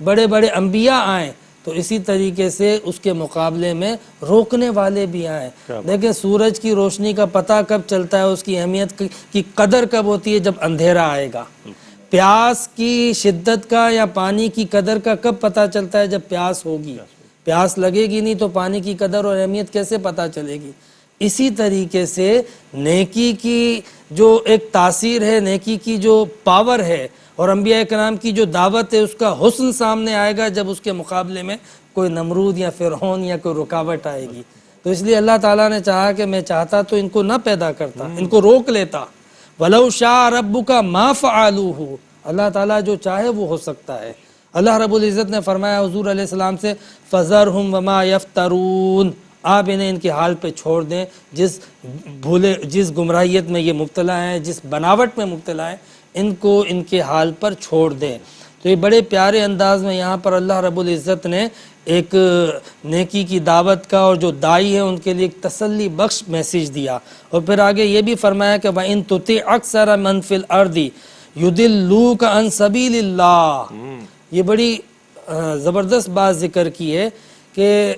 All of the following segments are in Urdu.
بڑے بڑے انبیاء آئیں تو اسی طریقے سے اس کے مقابلے میں روکنے والے بھی آئیں. دیکھیں سورج کی روشنی کا پتہ کب چلتا ہے، اس کی اہمیت کی قدر کب ہوتی ہے، جب اندھیرا آئے گا. پیاس کی شدت کا یا پانی کی قدر کا کب پتہ چلتا ہے، جب پیاس ہوگی. پیاس لگے گی نہیں تو پانی کی قدر اور اہمیت کیسے پتہ چلے گی. اسی طریقے سے نیکی کی جو ایک تاثیر ہے، نیکی کی جو پاور ہے اور انبیاء کرام کی جو دعوت ہے، اس کا حسن سامنے آئے گا جب اس کے مقابلے میں کوئی نمرود یا فرعون یا کوئی رکاوٹ آئے گی. تو اس لیے اللہ تعالیٰ نے چاہا کہ میں چاہتا تو ان کو نہ پیدا کرتا، ان کو روک لیتا. وَلَوْ شَاءَ رَبُّكَ مَا فَعَلُوهُ، اللہ تعالیٰ جو چاہے وہ ہو سکتا ہے. اللہ رب العزت نے فرمایا حضور علیہ السلام سے فَذَرْهُمْ وَمَا يَفْتَرُونَ، آپ انہیں ان کے حال پہ چھوڑ دیں، جس گمراہیت میں یہ مبتلا ہیں، جس بناوٹ میں مبتلا ہیں، ان کو ان کے حال پر چھوڑ دیں. تو یہ بڑے پیارے انداز میں یہاں پر اللہ رب العزت نے ایک نیکی کی دعوت کا اور جو دائی ہیں ان کے لیے ایک تسلی بخش میسیج دیا. اور پھر آگے یہ بھی فرمایا کہ وَإِن تُطِعْ أَكْثَرَ مَن فِي الْأَرْضِ يُضِلُّوكَ عَن سَبِيلِ اللَّهِ. یہ بڑی زبردست بات ذکر کی ہے کہ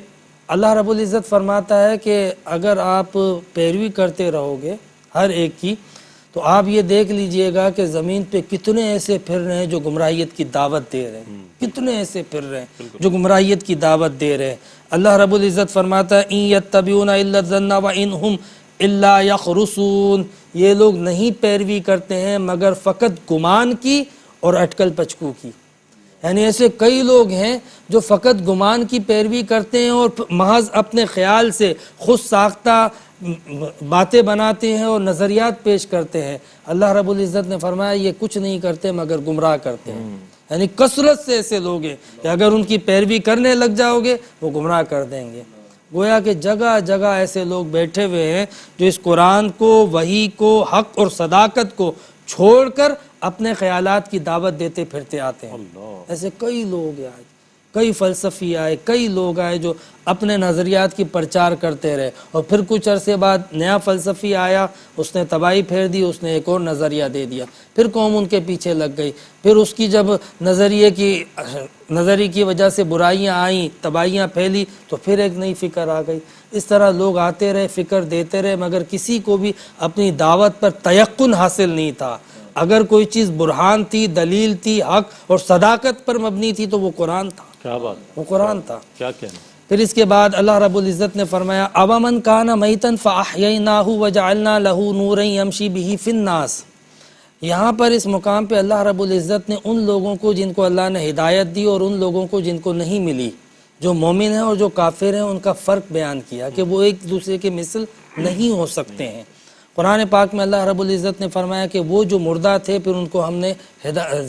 اللہ رب العزت فرماتا ہے کہ اگر آپ پیروی کرتے رہو گے ہر ایک کی تو آپ یہ دیکھ لیجئے گا کہ زمین پہ کتنے ایسے پھر رہے ہیں جو گمراہیت کی دعوت دے رہے ہیں، کتنے ایسے پھر رہے ہیں جو گمراہیت کی دعوت دے رہے ہیں. اللہ رب العزت فرماتا ہے إِن يَتَّبِعُونَ إِلَّا الظَّنَّ وَإِنْ هُمْ إِلَّا يَخْرُصُونَ، یہ لوگ نہیں پیروی کرتے ہیں مگر فقط گمان کی اور اٹکل پچکو کی. یعنی ایسے کئی لوگ ہیں جو فقط گمان کی پیروی کرتے ہیں اور محض اپنے خیال سے خود ساختہ باتیں بناتے ہیں اور نظریات پیش کرتے ہیں. اللہ رب العزت نے فرمایا یہ کچھ نہیں کرتے مگر گمراہ کرتے ہیں. یعنی کثرت سے ایسے لوگ ہیں کہ اگر ان کی پیروی کرنے لگ جاؤ گے وہ گمراہ کر دیں گے. گویا کہ جگہ جگہ ایسے لوگ بیٹھے ہوئے ہیں جو اس قرآن کو، وحی کو، حق اور صداقت کو چھوڑ کر اپنے خیالات کی دعوت دیتے پھرتے آتے ہیں. ایسے کئی لوگ آئے، کئی فلسفی آئے، کئی لوگ آئے جو اپنے نظریات کی پرچار کرتے رہے اور پھر کچھ عرصے بعد نیا فلسفی آیا، اس نے تباہی پھیر دی، اس نے ایک اور نظریہ دے دیا، پھر قوم ان کے پیچھے لگ گئی. پھر اس کی جب نظریے کی وجہ سے برائیاں آئیں، تباہیاں پھیلی تو پھر ایک نئی فکر آ گئی. اس طرح لوگ آتے رہے، فکر دیتے رہے، مگر کسی کو بھی اپنی دعوت پر تیقن حاصل نہیں تھا. اگر کوئی چیز برہان تھی، دلیل تھی، حق اور صداقت پر مبنی تھی تو وہ قرآن تھا. کیا بات، وہ قرآن تھا. کیا کہنا. پھر اس کے بعد اللہ رب العزت نے فرمایا أَوَمَنْ كَانَ مَيْتًا فَأَحْيَيْنَاهُ وَجَعَلْنَا لَهُ نُورًا يَمْشِي بِهِ فِي النَّاسِ. یہاں پر اس مقام پہ اللہ رب العزت نے ان لوگوں کو جن کو اللہ نے ہدایت دی اور ان لوگوں کو جن کو نہیں ملی، جو مومن ہیں اور جو کافر ہیں، ان کا فرق بیان کیا کہ وہ ایک دوسرے کے مثل نہیں ہو سکتے ہیں. قرآن پاک میں اللہ رب العزت نے فرمایا کہ وہ جو مردہ تھے پھر ان کو ہم نے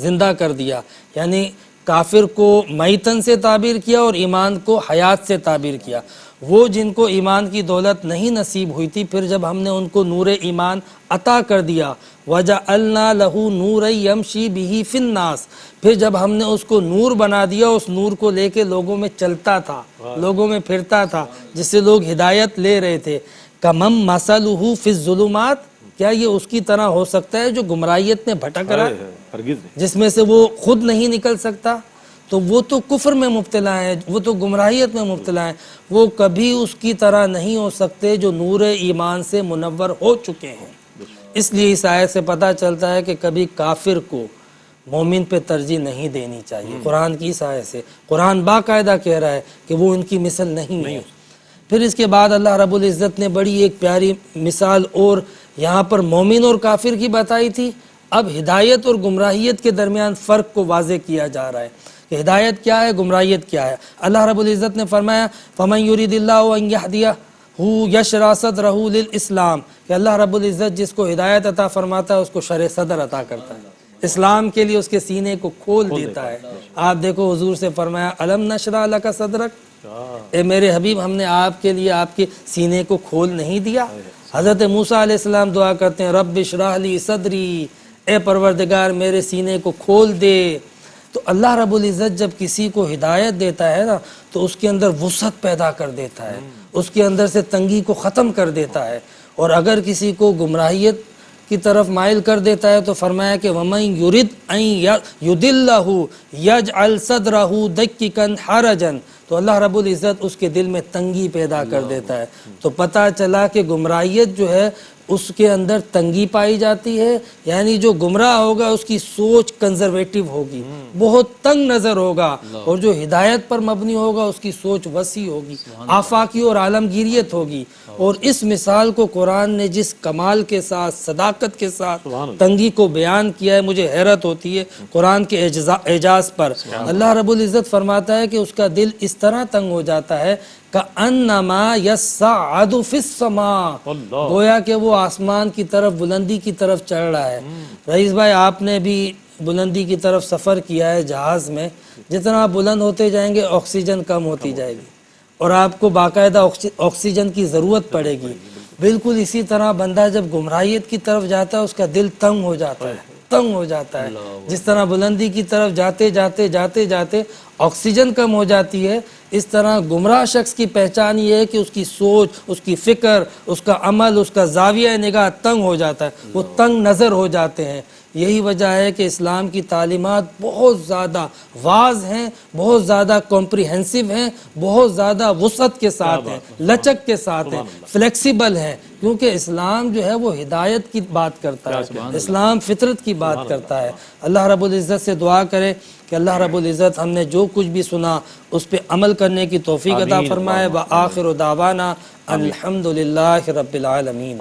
زندہ کر دیا. یعنی کافر کو میتن سے تعبیر کیا اور ایمان کو حیات سے تعبیر کیا. وہ جن کو ایمان کی دولت نہیں نصیب ہوئی تھی، پھر جب ہم نے ان کو نور ایمان عطا کر دیا، وَجَعَلْنَا لَهُ نُورًا يَمْشِي بِهِ فِي النَّاسِ، پھر جب ہم نے اس کو نور بنا دیا، اس نور کو لے کے لوگوں میں چلتا تھا، لوگوں میں پھرتا تھا، جس سے لوگ ہدایت لے رہے تھے. کَمَن مَثَلُهُ فِي الظُّلُمَاتِ، کیا یہ اس کی طرح ہو سکتا ہے جو گمراہیت میں بھٹک رہا ہے، جس میں سے وہ خود نہیں نکل سکتا؟ تو وہ تو کفر میں مبتلا ہے، وہ تو گمراہیت میں مبتلا ہے، وہ کبھی اس کی طرح نہیں ہو سکتے جو نور ایمان سے منور ہو چکے ہیں. اس لیے اس آیت سے پتہ چلتا ہے کہ کبھی کافر کو مومن پہ ترجیح نہیں دینی چاہیے. قرآن کی اس آیت سے قرآن باقاعدہ کہہ رہا ہے کہ وہ ان کی مثل نہیں ہے. پھر اس کے بعد اللہ رب العزت نے بڑی ایک پیاری مثال اور یہاں پر مومن اور کافر کی بتائی تھی. اب ہدایت اور گمراہیت کے درمیان فرق کو واضح کیا جا رہا ہے کہ ہدایت کیا ہے، گمراہیت کیا ہے. اللہ رب العزت نے فرمایا فَمَن يُرِدِ اللَّهُ أَن يَهْدِيَهُ يَشْرَحْ صَدْرَهُ لِلْإِسْلَامِ، کہ اللہ رب العزت جس کو ہدایت عطا فرماتا ہے اس کو شرح صدر عطا کرتا ہے، اسلام کے لیے اس کے سینے کو کھول دیتا ہے. آپ دیکھو حضور سے فرمایا أَلَمْ نَشْرَحْ لَكَ صَدْرَكَ، اے میرے حبیب ہم نے آپ کے لیے آپ کے سینے کو کھول نہیں دیا. حضرت موسیٰ علیہ السلام دعا کرتے ہیں رب اشرح لی صدری، اے پروردگار میرے سینے کو کھول دے. تو اللہ رب العزت جب کسی کو ہدایت دیتا ہے نا تو اس کے اندر وسعت پیدا کر دیتا ہے، اس کے اندر سے تنگی کو ختم کر دیتا ہے. اور اگر کسی کو گمراہیت کی طرف مائل کر دیتا ہے تو فرمایا کہ وَمَن يُرِدْ أَن يُضِلَّهُ يَجْعَلْ صَدْرَهُ دَكِّكًا حَرَجًا، تو اللہ رب العزت اس کے دل میں تنگی پیدا کر دیتا ہے۔ تو پتہ چلا کہ گمراہیت جو ہے اس کے اندر تنگی پائی جاتی ہے، یعنی جو گمراہ ہوگا اس کی سوچ کنزرویٹو ہوگی، بہت تنگ نظر ہوگا، اور جو ہدایت پر مبنی ہوگا اس کی سوچ وسیع ہوگی، آفاقی اور عالمگیریت ہوگی۔ اور اس مثال کو قرآن نے جس کمال کے ساتھ، صداقت کے ساتھ تنگی کو بیان کیا ہے، مجھے حیرت ہوتی ہے قرآن کے اعجاز پر۔ اللہ رب العزت فرماتا ہے کہ اس کا دل اس طرح تنگ ہو جاتا ہے کَأَنَّمَا يَصَّعَّدُ فِي السَّمَاءِ، گویا کہ وہ آسمان کی طرف، بلندی کی طرف چڑھ رہا ہے۔ رئیس بھائی آپ نے بھی بلندی کی طرف سفر کیا ہے جہاز میں، جتنا آپ بلند ہوتے جائیں گے آکسیجن کم ہوتی جائے گی اور آپ کو باقاعدہ آکسیجن کی ضرورت پڑے گی۔ بالکل اسی طرح بندہ جب گمراہیت کی طرف جاتا ہے اس کا دل تنگ ہو جاتا ہے، تنگ ہو جاتا ہے۔ جس طرح بلندی کی طرف جاتے جاتے جاتے جاتے آکسیجن کم ہو جاتی ہے، اس طرح گمراہ شخص کی پہچان یہ ہے کہ اس کی سوچ، اس کی فکر، اس کا عمل، اس کا زاویہ نگاہ تنگ ہو جاتا ہے، وہ تنگ نظر ہو جاتے ہیں۔ یہی وجہ ہے کہ اسلام کی تعلیمات بہت زیادہ واضح ہیں، بہت زیادہ کمپریہنسو ہیں، بہت زیادہ وسعت کے ساتھ ہیں، لچک کے ساتھ ہیں، فلیکسیبل ہیں، کیونکہ اسلام جو ہے وہ ہدایت کی بات کرتا ہے، اسلام فطرت کی بات کرتا ہے۔ اللہ رب العزت سے دعا کرے کہ اللہ رب العزت ہم نے جو کچھ بھی سنا اس پہ عمل کرنے کی توفیق عطا فرمائے۔ وآخر دعوانا الحمدللہ رب العالمین۔